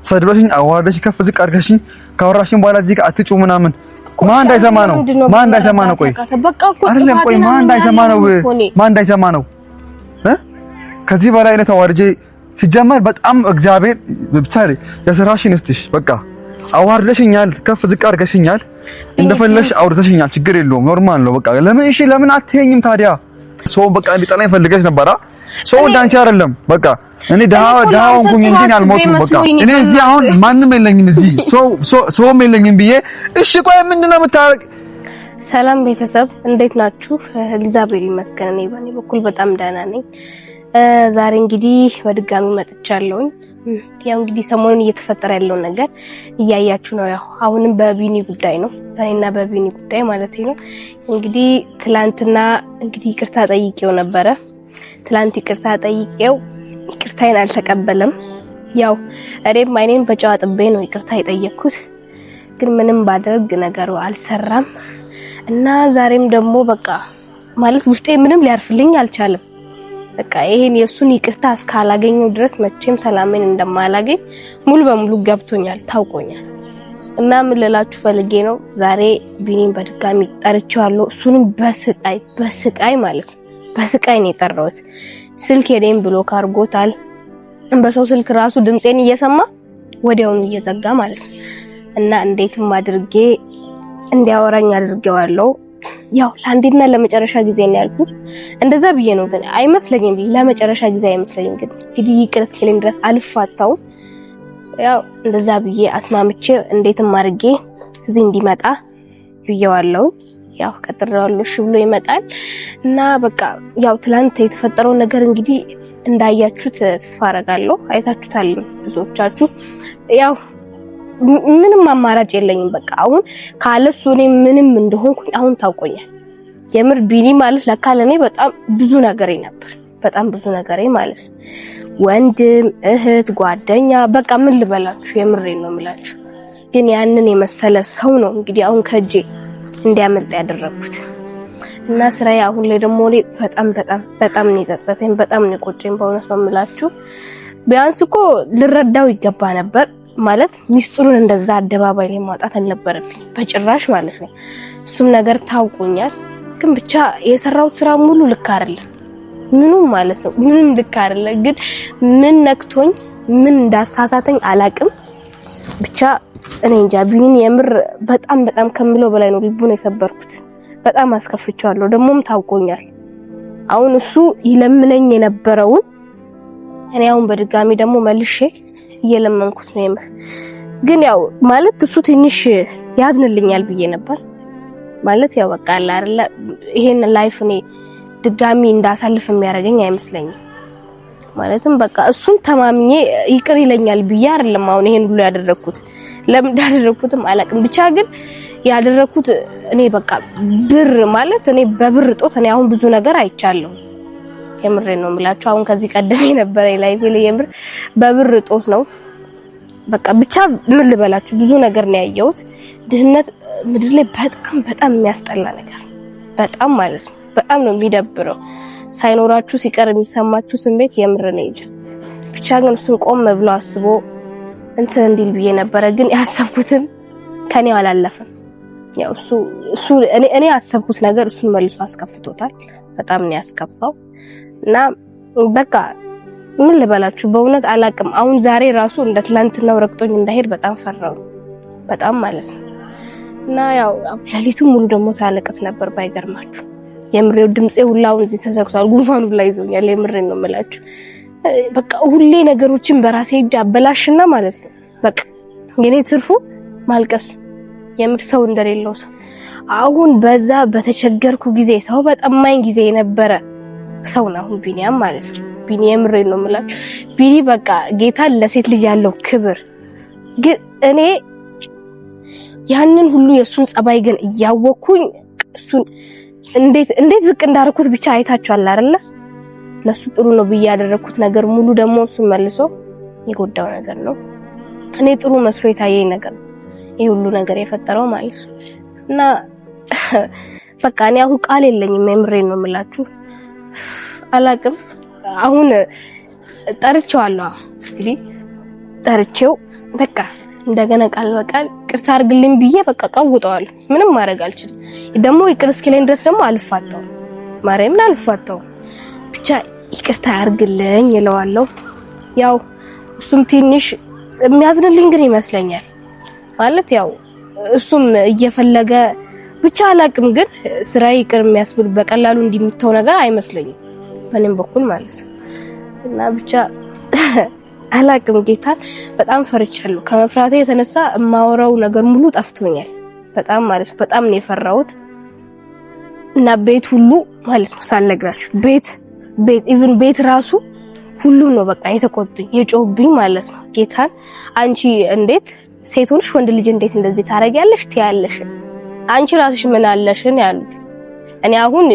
ሰድበሽኝ አዋርደሽ ከፍ ዝቅ አድርገሽኝ ካወራሽኝ በኋላ እዚህ ጋር አትጩ ምናምን ማን እንዳይሰማ ነው ቆይ አይደለም ቆይ ማን እንዳይሰማ ነው ከዚህ በላይ ነው ተዋርጄ ሲጀመር በጣም እግዚአብሔር ብቻ የሥራሽን እስጥሽ በቃ አዋርደሽኛል ከፍ ዝቅ አድርገሽኛል እንደፈለሽ አውርተሽኛል ችግር የለውም ኖርማል ነው በቃ ለምን አትሄኝም ታዲያ ሰው በቃ እንዲጠላኝ ፈልገሽ ነበር ሰው እንዳንቺ አይደለም በቃ እኔ ዳውን ኩኝ እንጂ አልሞትም በቃ እኔ እዚህ አሁን ማንንም የለኝም እዚህ ሰውም የለኝም ብዬ እሺ ቆይ ምንድነው የምታረግ ሰላም ቤተሰብ እንዴት ናችሁ እግዚአብሔር ይመስገን እኔ በኔ በኩል በጣም ደህና ነኝ ዛሬ እንግዲህ በድጋሚ መጥቻለሁ ያው እንግዲህ ሰሞኑን እየተፈጠረ ያለው ነገር እያያችሁ ነው ያው አሁንም በቢኒ ጉዳይ ነው በእኔና በቢኒ ጉዳይ ማለት ነው እንግዲህ ትላንትና እንግዲህ ይቅርታ ጠይቄው ነበረ ትላንት ይቅርታ ጠይቄው ይቅርታዬን አልተቀበለም ያው እኔም ማይኔን በጨዋ ጥቤ ነው ይቅርታ የጠየቅኩት ግን ምንም ባደርግ ነገሩ አልሰራም እና ዛሬም ደግሞ በቃ ማለት ውስጤ ምንም ሊያርፍልኝ አልቻለም በቃ ይሄን የሱን ይቅርታ እስካላገኘው ድረስ መቼም ሰላሜን እንደማላገኝ ሙሉ በሙሉ ገብቶኛል ታውቆኛል እና ምን ልላችሁ ፈልጌ ነው ዛሬ ቢኒን በድጋሚ ጠርቼዋለሁ እሱንም በስቃይ ማለት በስቃይ ነው የጠራሁት ስልክ የኔን ብሎክ አድርጎታል በሰው ስልክ ራሱ ድምጼን እየሰማ ወዲያውኑ እየዘጋ ማለት እና እንዴትም አድርጌ እንዲያወራኝ አድርጌዋለሁ ያው ለአንዴና ለመጨረሻ ጊዜ ነው ያልኩት እንደዛ ብዬ ነው ግን አይመስለኝም ለመጨረሻ ጊዜ አይመስለኝም ግን እንግዲህ ይቅር እስኪለኝ ድረስ አልፋታው ያው እንደዛ ብዬ አስማምቼ እንዴትም አድርጌ እዚህ እንዲመጣ ብዬዋለሁ ያው ቀጥሬዋለሁ እሺ ብሎ ይመጣል እና በቃ ያው ትላንት የተፈጠረው ነገር እንግዲህ እንዳያችሁት ተስፋ አደርጋለሁ አይታችሁታል ብዙዎቻችሁ ያው ምንም አማራጭ የለኝም በቃ አሁን ካለሱ እኔ ምንም እንደሆንኩኝ አሁን ታውቆኛል የምር ቢኒ ማለት ለካ ለኔ በጣም ብዙ ነገሬ ነበር በጣም ብዙ ነገሬ ማለት ወንድም እህት ጓደኛ በቃ ምን ልበላችሁ የምሬን ነው የምላችሁ ግን ያንን የመሰለ ሰው ነው እንግዲህ አሁን ከጄ እንዲያመልጥ ያደረኩት እና ስራዬ አሁን ላይ ደግሞ በጣም ነው የጸጸተኝ በጣም ነው ቆጨኝ በእውነት ነው የምላችሁ ቢያንስ እኮ ልረዳው ይገባ ነበር ማለት ሚስጥሩን እንደዛ አደባባይ ላይ ማውጣት አልነበረብኝ በጭራሽ ማለት ነው እሱም ነገር ታውቆኛል ግን ብቻ የሰራው ስራ ሙሉ ልክ አይደለም ምንም ማለት ነው ምንም ልክ አይደለም ግን ምን ነክቶኝ ምን እንዳሳሳተኝ አላቅም ብቻ እኔ እንጃ ቢኒ የምር በጣም ከምለው በላይ ነው ልቡን የሰበርኩት በጣም አስከፍቻለሁ ደሞም ታውቆኛል አሁን እሱ ይለምነኝ የነበረውን እኔ አሁን በድጋሚ ደግሞ መልሼ እየለመንኩት ነው የምር ግን ያው ማለት እሱ ትንሽ ያዝንልኛል ብዬ ነበር ማለት ያው በቃ አይደለ ይሄን ላይፍ እኔ ድጋሚ እንዳሳልፍ የሚያደርገኝ አይመስለኝም ማለትም በቃ እሱን ተማምኜ ይቅር ይለኛል ብዬ አይደለም አሁን ይሄን ሁሉ ያደረኩት ለምን እንዳደረኩትም አላቅም ብቻ ግን ያደረኩት እኔ በቃ ብር ማለት እኔ በብር ጦት እኔ አሁን ብዙ ነገር አይቻለሁ የምሬ ነው የምላችሁ አሁን ከዚህ ቀደም የነበረ ላይፍ ላይ የምር በብር ጦት ነው በቃ ብቻ ምን ልበላችሁ ብዙ ነገር ነው ያየሁት ድህነት ምድር ላይ በጣም የሚያስጠላ ነገር በጣም ማለት ነው በጣም ነው የሚደብረው ሳይኖራችሁ ሲቀር የሚሰማችሁ ስሜት የምር ነው እንጂ ብቻ ግን እሱን ቆም ብሎ አስቦ እንትን እንዲል ብዬ ነበር ግን ያሰብኩትም ከኔ አላለፈም ያው እሱ እኔ ያሰብኩት ነገር እሱን መልሶ አስከፍቶታል በጣም ነው ያስከፋው እና በቃ ምን ልበላችሁ በእውነት አላቅም አሁን ዛሬ ራሱ እንደ ትላንትናው ረክቶኝ እንዳይሄድ በጣም ፈራው በጣም ማለት ነው እና ያው ሌሊቱን ሙሉ ደግሞ ሳለቅስ ነበር ባይገርማችሁ የምሬው ድምጼ ሁላውን እዚህ ተዘግቷል ጉንፋኑ ላይ ይዞኛል የምሬን ነው የምላችሁ በቃ ሁሌ ነገሮችን በራሴ እጅ አበላሽና ማለት ነው በቃ የኔ ትርፉ ማልቀስ የምር ሰው እንደሌለው ሰው አሁን በዛ በተቸገርኩ ጊዜ ሰው በጠማኝ ጊዜ የነበረ ሰው ነው ቢኒያም ማለት ነው ቢኒ የምሬን ነው የምላችሁ ቢኒ በቃ ጌታ ለሴት ልጅ ያለው ክብር ግን እኔ ያንን ሁሉ የሱን ጸባይ ግን እያወኩኝ እሱን እንዴት ዝቅ እንዳርኩት ብቻ አይታችኋል አይደለ ለሱ ጥሩ ነው ብዬ ያደረኩት ነገር ሙሉ ደግሞ እሱ መልሶ የጎዳው ነገር ነው እኔ ጥሩ መስሎ የታየኝ ነገር ይሄ ሁሉ ነገር የፈጠረው ማለት ነው እና በቃ እኔ አሁን ቃል የለኝም የምሬን ነው የምላችሁ አላቅም አሁን ጠርቼዋለሁ እንግዲህ ጠርቼው በቃ እንደገና ቃል በቃል ይቅርታ አድርግልኝ ብዬ በቃ ቀውጠዋለሁ። ምንም ማድረግ አልችልም። ደግሞ ይቅር እስኪለኝ ድረስ ደግሞ አልፋታው ማርያምን አልፋታው። ብቻ ይቅርታ አድርግልኝ እለዋለሁ። ያው እሱም ትንሽ የሚያዝንልኝ ግን ይመስለኛል ማለት ያው እሱም እየፈለገ ብቻ አላቅም፣ ግን ስራ ይቅር የሚያስብል በቀላሉ እንዲምተው ነገር አይመስለኝም በእኔም በኩል ማለት ነው። እና ብቻ አላቅም ጌታን በጣም ፈርቻለሁ። ከመፍራቴ የተነሳ የማወራው ነገር ሙሉ ጠፍቶኛል። በጣም ማለት በጣም ነው የፈራሁት። እና ቤት ሁሉ ማለት ነው ሳልነግራችሁ ቤት ኢቭን ቤት ራሱ ሁሉ ነው በቃ የተቆጡኝ የጮህብኝ ማለት ነው። ጌታን አንቺ እንዴት ሴት ሆነሽ ወንድ ልጅ እንዴት እንደዚህ ታረጊያለሽ ትያለሽ? አንቺ ራስሽ ምን አለሽን ያሉ። እኔ አሁን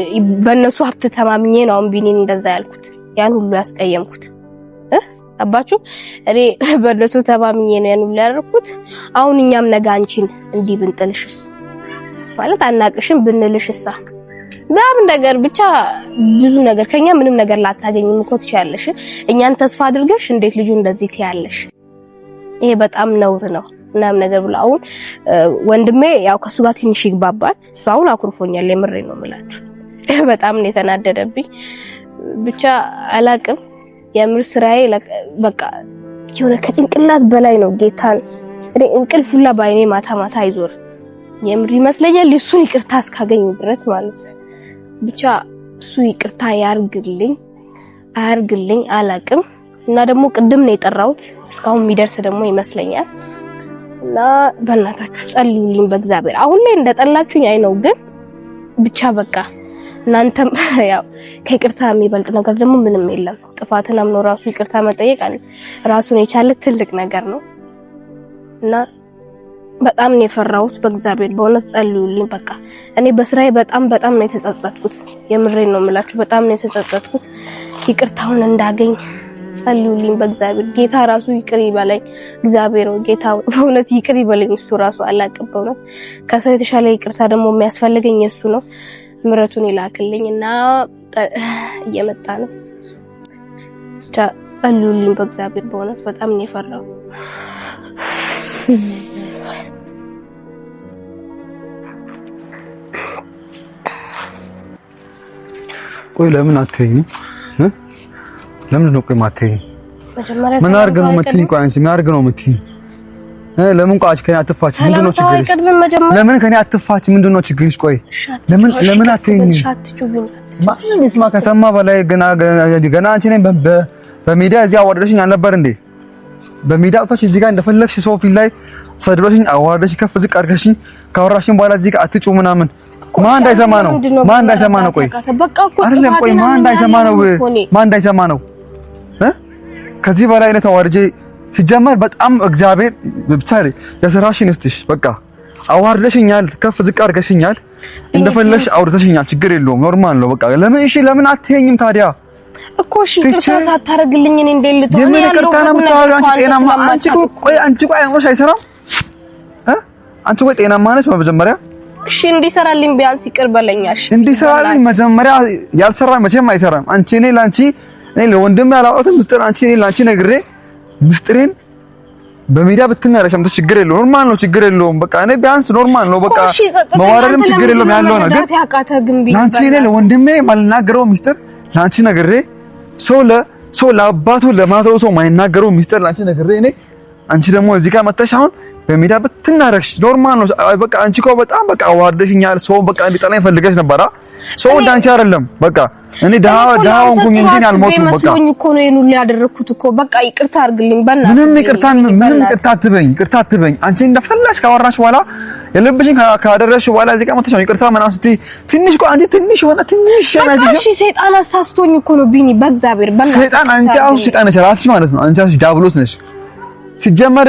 በእነሱ ሀብት ተማምኜ ነው ቢኒን እንደዛ ያልኩት ያን ሁሉ ያስቀየምኩት አባችሁ። እኔ በእነሱ ተማምኜ ነው ያን ሁሉ ያደረኩት። አሁን እኛም ነገ አንቺን እንዲህ ብንጥልሽስ ማለት አናቅሽም ብንልሽሳ በአብ ነገር ብቻ ብዙ ነገር ከኛ ምንም ነገር ላታገኝም እኮ ትችያለሽ። እኛን ተስፋ አድርገሽ እንዴት ልጁ እንደዚህ ትያለሽ? ይሄ በጣም ነውር ነው ምናምን ነገር ብሎ አሁን ወንድሜ ያው ከሱ ጋር ትንሽ ይግባባል። እሱ አሁን አኩርፎኛል። የምሬ ነው የምላችሁ። በጣም ነው የተናደደብኝ። ብቻ አላቅም የምር ስራዬ በቃ የሆነ ከጭንቅላት በላይ ነው። ጌታን እኔ እንቅልፍ ሁላ ባይኔ ማታ ማታ አይዞር የምር ይመስለኛል እሱን ይቅርታ እስካገኝ ድረስ ማለት ነው። ብቻ እሱ ይቅርታ ያርግልኝ አላቅም። እና ደግሞ ቅድም ነው የጠራሁት እስካሁን የሚደርስ ደግሞ ይመስለኛል። እና በእናታችሁ ጸልዩልኝ በእግዚአብሔር። አሁን ላይ እንደጠላችሁኝ አይ ነው፣ ግን ብቻ በቃ እናንተም ያው ከይቅርታ የሚበልጥ ነገር ደግሞ ምንም የለም። ጥፋትን አምኖ ራሱ ይቅርታ መጠየቅ ራሱን የቻለ ትልቅ ነገር ነው። እና በጣም ነው የፈራሁት በእግዚአብሔር። በእውነት ጸልዩልኝ በቃ። እኔ በስራዬ በጣም ነው የተጸጸትኩት። የምሬን ነው የምላችሁ። በጣም ነው የተጸጸትኩት። ይቅርታውን እንዳገኝ ጸልዩልኝ በእግዚአብሔር። ጌታ ራሱ ይቅር ይበለኝ። እግዚአብሔር ጌታ በእውነት ይቅር ይበለኝ። እሱ ራሱ አላቅም በእውነት ከሰው የተሻለ ይቅርታ ደግሞ የሚያስፈልገኝ እሱ ነው። ምሕረቱን ይላክልኝና እየመጣ ነው። ብቻ ጸልዩልኝ በእግዚአብሔር። በእውነት በጣም ነው የፈራው። ቆይ ለምን አትይኝ? ለምን ነው ቆይ ማትይኝ? ምን አርግ ነው የምትይኝ? ቆይ አንቺ ምን አርግ ነው የምትይኝ? ለምን ቋጭ ከኔ አትፋች? ምንድነው ችግርሽ? ለምን ከኔ አትፋች? ምንድነው ችግርሽ? ቆይ ለምን አትይኝ? ማንም ይስማ ከሰማ በላይ ገና አንቺ ነኝ በሚዲያ እዚህ አዋርደሽኝ አልነበር እንዴ? በሚዲያ አውጥተሽ እዚህ ጋር እንደፈለግሽ ሰው ፊት ላይ ሰድበሽኝ አዋርደሽ ከፍ ዝቅ አድርገሽኝ ካወራሽኝ በኋላ እዚህ ጋር አትጩ ምናምን ማን እንዳይሰማ ነው? ቆይ አይደለም ቆይ ማን እንዳይሰማ ነው? ከዚህ በላይ ነው ተዋርጄ ሲጀመር በጣም እግዚአብሔር ብቻ የሥራሽን እስጥሽ። በቃ አዋርደሽኛል፣ ከፍ ዝቅ አድርገሽኛል፣ እንደፈለግሽ አውርተሽኛል። ችግር የለውም ኖርማል ነው በቃ። ለምን አትሄኝም ታዲያ እኮ? እሺ ይቅርታ ሳታረግልኝ እኔ እንዴት ልትሆን ያለው? ይቅርታ ነው የምታወሪው አንቺ? ጤናማ አንቺ ቆይ አይኖርሽ አይሰራም? አንቺ ቆይ ጤናማ ነሽ በመጀመሪያ? እሺ እንዲሰራልኝ ቢያንስ ይቅር በለኛሽ። እንዲሰራልኝ መጀመሪያ ያልሰራ መቼም አይሰራም። አንቺ እኔ ለወንድም ያላወጣሁት ምስጢር አንቺ እኔ ላንቺ ነግሬ ምስጢሬን በሚዲያ ብትናረሽ አምጥተሽ ችግር የለውም ኖርማል ነው፣ ችግር የለውም በቃ። እኔ ቢያንስ ኖርማል ነው በቃ። መዋረድም ችግር የለውም ያለው ነገር ላንቺ እኔ ለወንድሜ ማልናገረው ምስጢር ላንቺ ነግሬ ሰው ለአባቱ ለማዘው ሰው ማይናገረው ምስጢር ላንቺ ነግሬ እኔ አንቺ ደግሞ እዚህ ጋር መተሽ አሁን በሚዲያ ብትናረሽ ኖርማል ነው በቃ። አንቺ እኮ በጣም በቃ ዋርደሽኛል። ሰው በቃ እንዲጠላኝ ፈልገሽ ነበራ። ሰው እንዳንቺ አይደለም በቃ። እኔ ዳው እንኩኝ እንጂ አልሞትም በቃ። መስሎኝ እኮ ነው ይሄን ሁሉ ያደረኩት እኮ በቃ። ይቅርታ አድርግልኝ በእናትህ። ምንም ይቅርታ አትበኝ። አንቺ እንደፈለሽ ካወራሽ በኋላ የልብሽን ካደረሽ በኋላ እዚህ ጋር መተሽ ይቅርታ ምናምን ስትይ ትንሽ እኮ አንቺ ትንሽ ሸናጅ። እሺ ሰይጣን አሳስቶኝ እኮ ነው ቢኒ በእግዚአብሔር በእናትህ። ሰይጣን አንቺ አሁን ሰይጣን ነሽ ራስሽ ማለት ነው። አንቺ ዲያብሎስ ነሽ ሲጀመር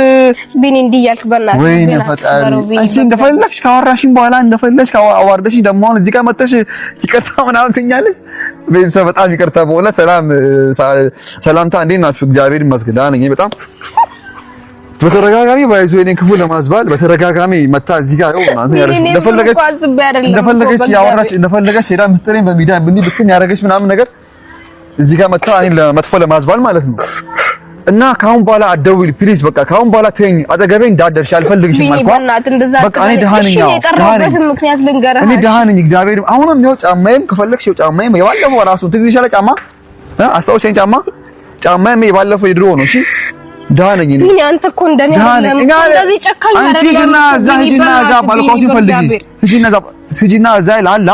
ቢኒ እንዲህ ያልክ በእናትህ። ወይኔ ፈጣሪ አንቺ እንደፈለግሽ ካወራሽኝ በኋላ እንደፈለግሽ አዋርደሽኝ ደግሞ አሁን እዚህ ጋር መተሽ ይቅርታ ምናምን ትኛለሽ። ቤተሰብ በጣም ይቅርታ በእውነት። ሰላምታ እንዴት ናችሁ? እግዚአብሔር ይመስገን ደህና ነኝ በጣም። በተረጋጋሚ ባይዞ እኔን ክፉ ለማስባል በተረጋጋሚ መታ እዚህ ጋር ነው ማለት ነው። እንደፈለገች ያወራች እንደፈለገች ሄዳ ምስጢሬን በሚዲያ ብትን ያደረገች ምናምን ነገር እዚህ ጋር መታ እኔን ለመጥፎ ለማስባል ማለት ነው። እና ካሁን በኋላ አትደውል ፕሊዝ። በቃ ካሁን በኋላ ተይኝ፣ አጠገቤ እንዳትደርሺ አልፈልግሽም አልኳት። በቃ እኔ ደሃ ነኝ። እኔ ደሃ ነኝ እግዚአብሔር። አሁንም ይኸው ጫማዬም ከፈለግሽ ይኸው ጫማዬም የባለፈው ራሱ ትዝ ይሻለ ጫማ አስታውሰኝ። ጫማዬም የባለፈው የድሮ ነው። እሺ ደሃ ነኝ እኔ። አንተ እኮ እንደኔ አይደለም እንደዚህ ጨካኝ አይደለም። አንቺ ግን ሂጂና እዛ ባልኮቹን ፈልጊ። ሂጂና እዛ ላላ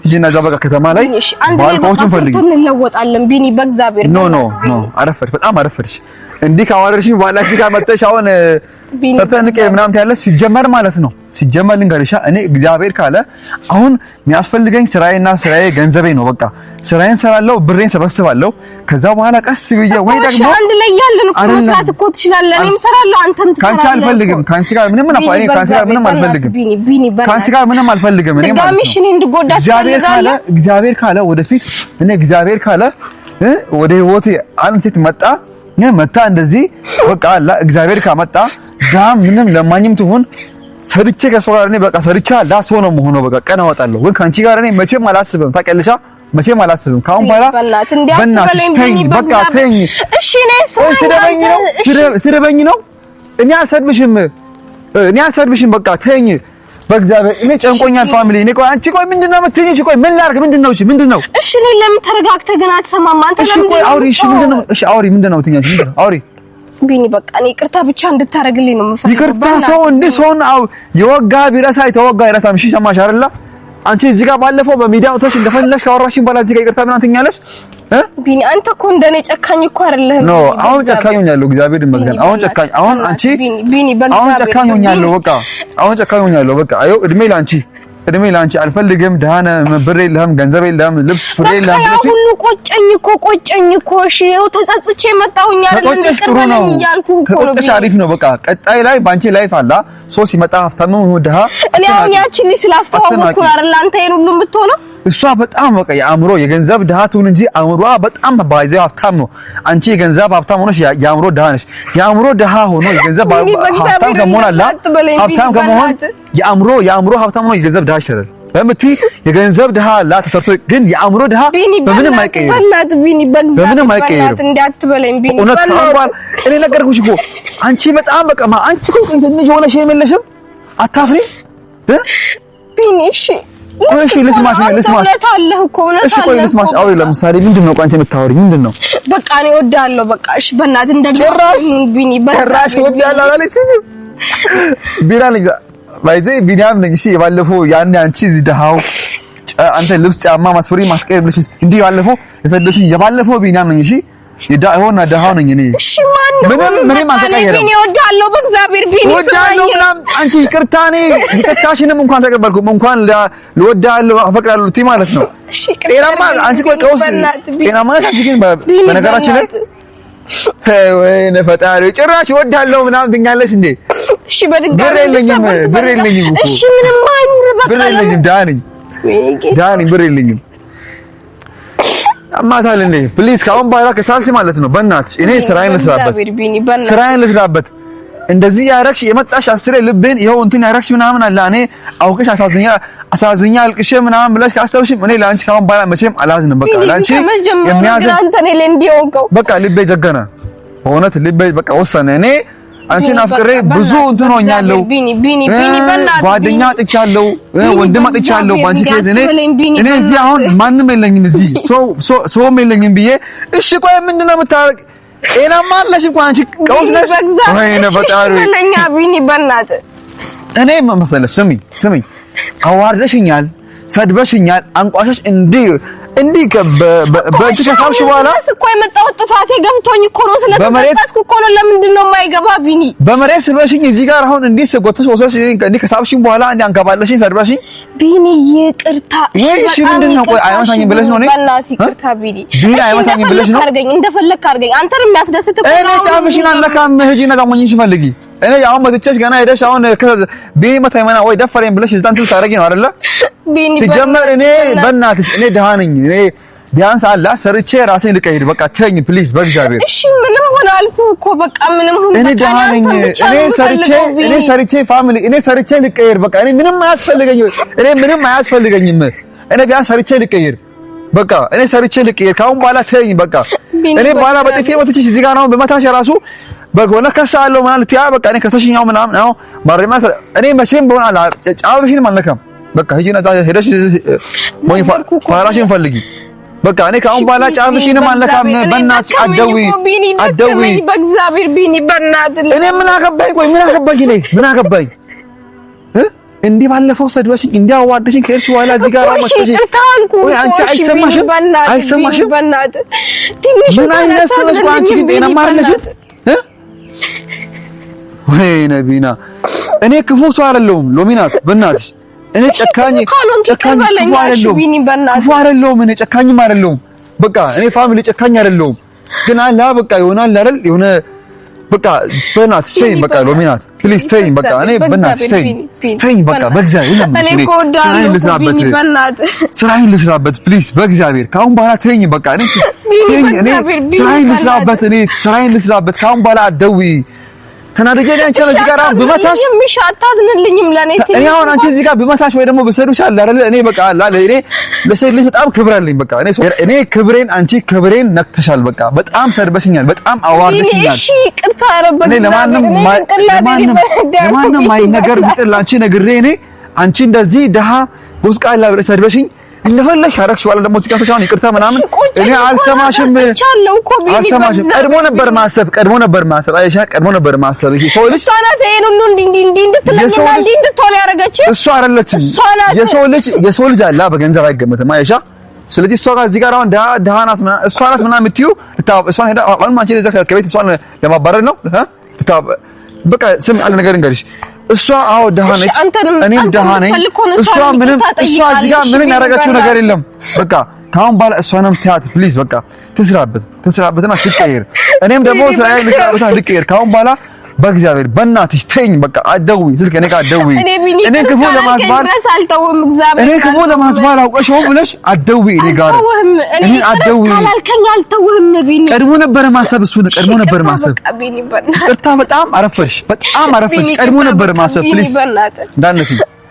ሂጂና እዛ በቃ ከተማ ላይ ባልኮቹን ፈልጊ። እንለወጣለን ቢኒ በእግዚአብሔር። ኖ አረፈድሽ፣ በጣም አረፈድሽ። እንዲህ ካወረድሽኝ በኋላ እዚህ ጋር መጥተሽ አሁን ሰርተን ቀይ ምናምን ታያለሽ። ሲጀመር ማለት ነው ሲጀመር ልንገርሻ፣ እኔ እግዚአብሔር ካለ አሁን የሚያስፈልገኝ ስራዬና ስራዬ ገንዘቤ ነው። በቃ ስራዬን ሰራለሁ፣ ብሬን ሰበስባለሁ። ከዛ በኋላ ቀስ ብዬ ወይ ደግሞ አንድ ላይ ያለን እኮ መስራት እኮ ትችላለህ። እኔም ሰራለሁ፣ አንተም ትሰራለህ። ካንቺ አልፈልግም፣ ካንቺ ጋር ምንም አልፈልግም። ካንቺ ጋር ምንም አልፈልግም። እኔ ማለት ነው እግዚአብሔር ካለ ወደፊት እኔ እግዚአብሔር ካለ ወደ ህይወቴ አንቺ ትመጣ መታ እንደዚህ በቃ አላ እግዚአብሔር ካመጣ ዳም ምንም ለማኝም ትሆን ሰርቼ ከሰው ጋር እኔ በቃ ሰርቻ ላስ ሆኖ መሆኑ በቃ ቀን አወጣለሁ። ግን ካንቺ ጋር እኔ መቼም አላስብም። ታውቂያለሽ፣ መቼም አላስብም። ካሁን በኋላ በእናትሽ በቃ ተይኝ። እሺ ስደበኝ ነው እኔ አልሰድብሽም። በቃ ተይኝ በእግዚአብሔር። እኔ ጨንቆኛል ፋሚሊ። እኔ ቆይ አንቺ ቆይ ምንድነው የምትይኝ? እሺ ቆይ ምን ላድርግ? ምንድነው? እሺ ምንድነው? እሺ እኔ ለምን ተረጋግተህ ግን አትሰማም አንተ? ለምን ቆይ አውሪ። እሺ ምንድነው? እሺ አውሪ። ምንድነው የምትይኝ? ምንድነው? አውሪ ቢኒ። በቃ እኔ ይቅርታ ብቻ እንድታረግልኝ ነው የምፈልገው። ይቅርታ ሰው እንዴ ሰውን የወጋ ቢረሳ የተወጋ ይረሳም። እሺ ሰማሽ አይደለ? አንቺ እዚህ ጋር ባለፈው በሚዲያ ወጥተሽ እንደፈለግሽ ካወራሽኝ በኋላ እዚህ ጋር ይቅርታ ምናምን ትኛለሽ ቢኒ። አንተ እኮ እንደኔ ጨካኝ እኮ አይደለህም። ኖ አሁን ጨካኝ ሆኛለሁ፣ እግዚአብሔር ይመስገን። አሁን ጨካኝ አሁን አንቺ ቢኒ አሁን ጨካኝ ሆኛለሁ። በቃ አሁን ጨካኝ ሆኛለሁ። በቃ አዩ እድሜ ላንቺ አልፈልግም። ደሃነ ብር የለህም፣ ገንዘብ የለህም፣ ልብስ ፍሬ የለህም። በቃ ሁሉ ቆጨኝ እኮ እሺ ይኸው ተጸጽቼ መጣሁኝ አይደል? እንደቀረኝ እያልኩ እኮ ነው። ቆጨሽ አሪፍ ነው። በቃ ቀጣይ ላይ ባንቺ ላይፍ አላ ሶ ሲመጣ ሀብታም ነው ደሃ። እኔ አሁን ያቺን ስላስተዋወቅኩ አይደል አንተ ይሄን ሁሉ የምትሆነው? እሷ በጣም በቃ የአእምሮ የገንዘብ ድሃ ትሁን እንጂ አእምሮዋ በጣም ባይዘው ሀብታም ነው። አንቺ የገንዘብ ሀብታም ሆነሽ የአእምሮ ድሃ ነሽ። የአእምሮ ድሃ ሆኖ የገንዘብ ሀብታም ከመሆን አላ ሀብታም ከመሆን የአእምሮ ሀብታም ሆኖ የገንዘብ ድሃ ይሻላል። በምትይ የገንዘብ ድሃ አላ ተሰርቶ ግን የአእምሮ ድሃ በምንም አይቀየርም። በምንም አይቀየርም። እንዳትበለኝ ቢኒ በእናትህ እኔ ነገርኩሽ እኮ አንቺ በጣም በቃ አንቺ እኮ ትንሽ ሆነሽ የመለሽም አታፍሪ ቢኒ። እሺ ልስማሽ። እሺ ቆይ ልስማሽ። አውሪ ለምሳሌ ምንድነው አንቺ የምታወሪኝ? ምንድነው? በቃ እኔ እወዳለሁ። በቃ እሺ በእናትህ እንደገራሽ ቢኒ በራሽ እወዳለሁ አላለችኝ ቢራ ልጅ ባይዘ ቢኒያም ነኝ። እሺ የባለፈው ያን አንቺ እዚህ ደሃው አንተ ልብስ ጫማ ማስፈሪ ማስቀየር ብለሽ እንዲህ ባለፈው የሰደሽኝ የባለፈው ቢኒያም ነኝ። እሺ የዳሆና ደሃው ነኝ እኔ። እሺ ምንም አልተቀየረም። ቢኒ እወዳለሁ በእግዚአብሔር ቢኒ እወዳለሁ ምናምን አንቺ ይቅርታሽንም እንኳን ተቀበልኩም እንኳን ልወዳለሁ አፈቅራለሁ ቲ ማለት ነው። እሺ ጤናማ አንቺ ቆይ ቀውስ ጤናማ አንቺ ግን በነገራችን ላይ ወይኔ ፈጣሪ ጭራሽ እወዳለሁ ምናምን ትኛለሽ እንዴ? እሺ በድጋሚ ብር የለኝም እኮ። እሺ ምንም አይኑር በቃ ብር የለኝም። ዳኒ ብር የለኝም። አማታል እንዴ ፕሊዝ ካሁን በኋላ ከቻልሽ ማለት ነው በእናትሽ እኔ ስራዬን ልስራበት። እንደዚህ ያረክሽ የመጣሽ አስሬ ልቤን ይኸው እንትን ያረክሽ ምናምን አለ እኔ አውቀሽ አሳዝኛ አልቅሼ ምናምን ብለሽ ካስተውሽም እኔ ላንቺ ካሁን በኋላ መቼም አላዝንም። በቃ ላንቺ የሚያዝን አንተ ነህ ለእንዲያውቀው በቃ ልቤ ጀገነ፣ በእውነት ልቤ በቃ ወሰነ። እኔ አንቺን አፍቅሬ ብዙ እንትን ሆኛለሁ። ጓደኛ አጥቻለሁ፣ ወንድም አጥቻለሁ ባንቺ ኬዝ እኔ እዚህ አሁን ማንም የለኝም፣ እዚህ ሰውም የለኝም ብዬ እሺ ቆይ ምንድነው የምታረግ? ጤናማ አለሽ እንኳን አንቺ ቀውስ ነሽ ወይ ነው ፈጣሪ ለኛ ቢኒ በእናትህ እኔ መሰለሽ ስሚ አዋርደሽኛል፣ ሰድበሽኛል፣ አንቋሸሽ እንዲህ በእጅ ከሳብሽ በኋላ እኮ የመጣው ጥፋቴ ገብቶኝ እኮ ነው። ስለተፈጠጥኩ እኮ ነው። ለምንድን ነው የማይገባ ቢኒ? በመሬት ስበሽኝ እዚህ ጋር አሁን እንዲህ ስጎተሽ ወሰሽ እንዲህ ከሳብሽኝ በኋላ እንዲህ አንከባለሽኝ ሰድበሽኝ ቢኒ ይቅርታ። እሺ ምንድን ነው ቆይ አይመታኝም ብለሽ ነው? በእናትህ ይቅርታ ቢኒ አይመታኝም ብለሽ ነው? እንደፈለክ አድርገኝ። አንተን የሚያስደስት እኮ ነው። እኔ ጫፍሽን አልነካም። ሂጂና ዳሞኝሽ ፈልጊ። እኔ ያው መጥቼሽ ገና ሄደሽ አሁን ቢኒ መታይመና ወይ ደፈረኝ ብለሽ እዛን እንትን ታረጊ ነው አይደለ? ቢኒ ሲጀመር እኔ በእናትሽ እኔ ደሃ ነኝ። እኔ ቢያንስ አላ ሰርቼ ራሴን ልቀይር። በቃ ተኝ ፕሊዝ በእግዚአብሔር። እሺ ምንም ሆነ አልኩህ እኮ በቃ ምንም ሆነ እኔ ደሃ ነኝ። እኔ ሰርቼ ፋሚሊ እኔ ሰርቼ ልቀይር። በቃ እኔ ምንም አያስፈልገኝም። እኔ ቢያንስ ሰርቼ ልቀይር በቃ እኔ ሰርቼ ልቀይር ካሁን በኋላ ተይኝ በቃ እኔ በኋላ በጥፊ ወጥቼሽ እዚህ ጋር ነው በመታሽ ራሱ በጎነ ከሳለው ማለት ያ በቃ እኔ ከሰሽኛው ምናምን ነው ማረማ እኔ መቼም በሆነ ጫውሽን ማለከም በቃ ሂጂና ሄደሽ ሞይ ፋራሽን ፈልጊ በቃ እኔ ካሁን በኋላ ጫፍሽን ማለካም በእናትሽ አትደውይ በእግዚአብሔር ቢኒ በእናትህ እኔ ምን አገባኝ ቆይ ምን አገባኝ እንዲህ ባለፈው ሰድበሽኝ እንዲያዋርድሽኝ ከእርሱ በኋላ እዚህ ጋር አመጣሽ ወይ አንቺ አይሰማሽም በእናትህ ትንሽ ምን አይነት ሰው ነሽ አንቺ ጤና ማርለሽ ወይ ነቢና እኔ ክፉ ሰው አይደለሁም ሎሚናት በእናትሽ እኔ ጨካኝ አይደለሁም እኔ ጨካኝም አይደለሁም በቃ እኔ ፋሚሊ ጨካኝ አይደለሁም ግን አላ በቃ ይሆናል አይደል የሆነ በቃ በእናትሽ ተይኝ በቃ ሎሚናት ፕሊዝ ተይኝ በቃ እኔ በእናትሽ ተይኝ በቃ በእግዚአብሔር ስራዬን ልስራበት ፕሊዝ በእግዚአብሔር ካሁን በኋላ ተይኝ በቃ እኔ ስራዬን ልስራበት ካሁን በኋላ አትደውይ ተናደጄ አንቺ እዚህ ጋር በመታሽ አታዝንልኝም ለኔ እኔ አሁን አንቺ እዚህ ጋር በመታሽ ወይ ደግሞ በሰሩሽ አለ አይደል እኔ በቃ አለ እኔ ለሴት ልጅ በጣም ክብር አለኝ በቃ እኔ ክብሬን አንቺ ክብሬን ነክተሻል በቃ በጣም ሰርበሽኛል በጣም አዋርደሽኛል እሺ ይቅርታ አረበክ እኔ ለማንም ነገር ቢጥል አንቺ ነግሬ እኔ አንቺ እንደዚህ ደሃ ጎስቃላ ብለሽ ሰርበሽኝ እንደፈለሽ አረክሽ ዋላ ደግሞ እዚህ ጋር ተሻውን ይቅርታ ምናምን እኔ አልሰማሽም ቀድሞ ነበር ማሰብ አይሻ ቀድሞ ነበር ማሰብ ይሄ ሰው ልጅ ሳናት ይሄን ሁሉ እንዲህ እንድትለኝና እንዲህ እንድትሆን ያረጋች እሷ አይደለችም የሰው ልጅ አላ በገንዘብ አይገመትም አይሻ ስለዚህ እሷ ጋር እዚህ ጋር አሁን ደሃ ናት ምናምን እሷ ናት ምናምን የምትይው እሷን ሄዳ አሁን ማንቺ ለዛ ከቤት እሷን ለማባረር ነው በቃ ስም አለ ነገር እንገርሽ እሷ አዎ ደሃ ነች እኔም ደሃ ነኝ እሷ እዚህ ጋር ምንም ያደረገችው ነገር የለም በቃ ካሁን ባለ እሷንም ትያት ፕሊዝ በቃ ትስራበትና ትቀየር እኔም ደግሞ ትስራበትና ልቀየር ካሁን ባላ በእግዚአብሔር በእናትሽ ተይኝ በቃ አትደውይ ስልክ እኔ ጋር አትደውይ እኔ ክፉ ለማስባል አውቀሽ ሆን ብለሽ አትደውይ እኔ ጋር እኔ አትደውይ አልተውህም ቢኒ ቀድሞ ነበር ማሰብ እሱ ቀድሞ ነበር ማሰብ ቅርታ በጣም አረፈርሽ ቀድሞ ነበር ማሰብ ፕሊዝ እንዳነፊ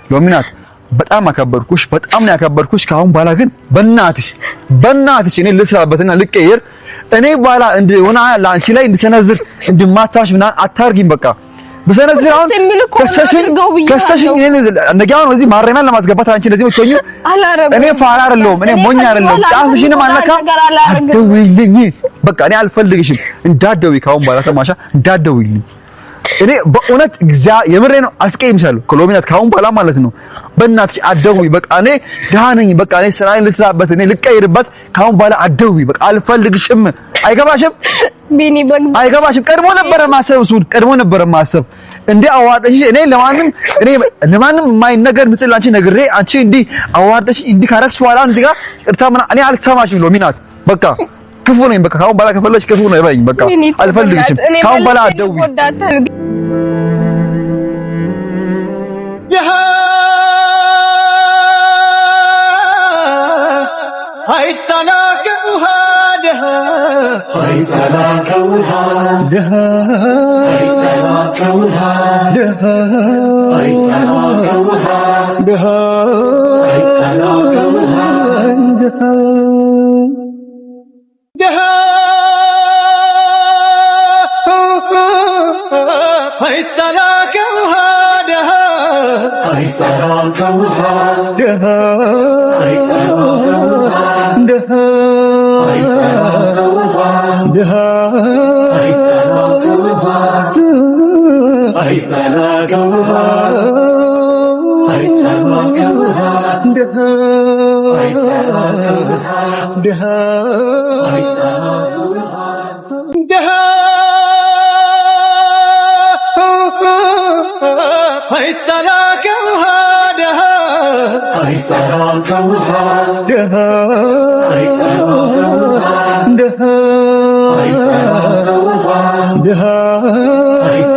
ሎሚናት በጣም አከበርኩሽ በጣም ነው ያከበርኩሽ ካሁን በኋላ ግን በእናትሽ እኔ ልስራበትና ልቀየር እኔ በኋላ እንደሆነ ላንቺ ላይ እንድሰነዝር እንድማታሽ ምናምን አታርጊም በቃ በሰነዝር አሁን ከሰሽኝ እንደጋውን እዚህ ማረሚያ ለማስገባት አንቺ እንደዚህ ምትሆኚ እኔ ፋራ አይደለሁም እኔ ሞኝ አይደለሁም ጫፍሽንም አለካ አትደውይልኝ በቃ እኔ አልፈልግሽም እንዳትደውይ ካሁን በኋላ ሰማሻ እንዳትደውይልኝ እኔ በእውነት የምሬ ነው አስቀይምሻለሁ ኮሎሚናት ካሁን በኋላ ማለት ነው በእናትሽ አትደውይ በቃ እኔ ደሃ ነኝ በቃ እኔ ስራዬን ልስራበት እኔ ልቀይርበት ካሁን በኋላ አትደውይ በቃ አልፈልግሽም አይገባሽም ቢኒ አይገባሽም ቀድሞ ነበር ማሰብ እንዴ አዋርደሽ እኔ ለማንም የማይነገር ምስል አንቺ ነግሬ አንቺ እንዲህ አዋርደሽ እንዲህ ካረክሽ በኋላ እንዲህ ጋር ቅርታ እኔ አልሰማሽም ሎሚናት በቃ ክፉ ነኝ በቃ ካሁን በኋላ ከፈለሽ ክፉ ነው ይበኝ በቃ አልፈልግሽም ካሁን በኋላ አትደውይ Dha